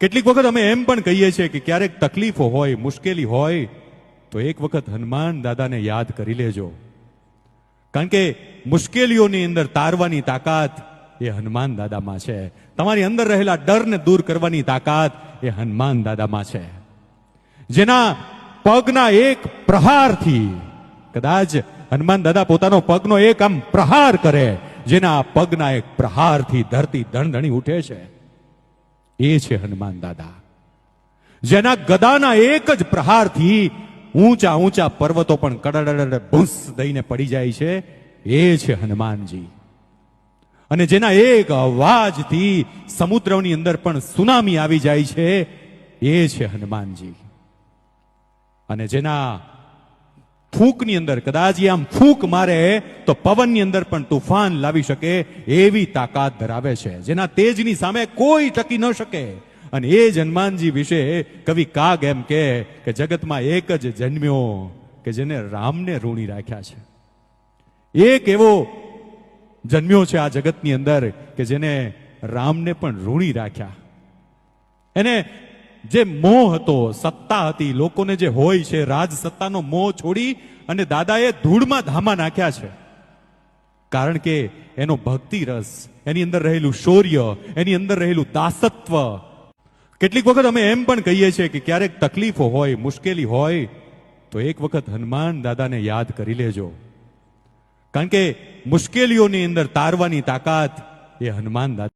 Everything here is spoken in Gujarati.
કેટલીક વખત અમે એમ પણ કહીએ છીએ કે ક્યારેક તકલીફો હોય, મુશ્કેલી હોય તો એક વખત હનુમાન દાદાને યાદ કરી લેજો. કારણ કે મુશ્કેલીઓની અંદર તારવાની તાકાત એ હનુમાન દાદામાં છે. તમારી અંદર રહેલા ડરને દૂર કરવાની તાકાત એ હનુમાન દાદામાં છે. જેના પગના એક પ્રહારથી, કદાચ હનુમાન દાદા પોતાનો પગનો એક આમ પ્રહાર કરે, જેના પગના એક પ્રહારથી ધરતી ધણધણી ઉઠે છે, એ છે હનુમાન દાદા. જેના ગદાના એક જ પ્રહારથી ઊંચા ઊંચા પર્વતો પણ કડડડ ભૂસ દઈને પડી જાય છે, એ છે હનુમાનજી. અને જેના એક અવાજથી સમુદ્રની અંદર પણ સુનામી આવી જાય છે, એ છે હનુમાનજી. અને જેના ફૂંકની અંદર, કદાચ આમ ફૂંક મારે તો પવનની અંદર પણ તુફાન લાવી શકે એવી તાકાત ધરાવે છે, જેના તેજની સામે કોઈ ટકી ન શકે. અને એ જ હનુમાનજી વિશે કવિ કાગ એમ કે જગતમાં એક જ જન્મ્યો કે જેને રામને ઋણી રાખ્યા છે. એક એવો જન્મ્યો છે આ જગતની અંદર કે જેને રામને પણ ઋણી રાખ્યા. એને જે મોહ હતો, સત્તા હતી, લોકોને જે હોય છે રાજ સત્તાનો મોહ છોડી અને દાદાએ ધૂળમાં ધામા નાખ્યા છે. કારણ કે એનો ભક્તિ રસ, એની અંદર રહેલું શૌર્ય, એની અંદર રહેલું દાસત્વ. કેટલીક વખત અમે એમ પણ કહીએ છીએ કે ક્યારેક તકલીફો હોય, મુશ્કેલી હોય તો એક વખત હનુમાન દાદાને યાદ કરી લેજો. કારણ કે મુશ્કેલીઓની અંદર તારવાની તાકાત એ હનુમાન દાદા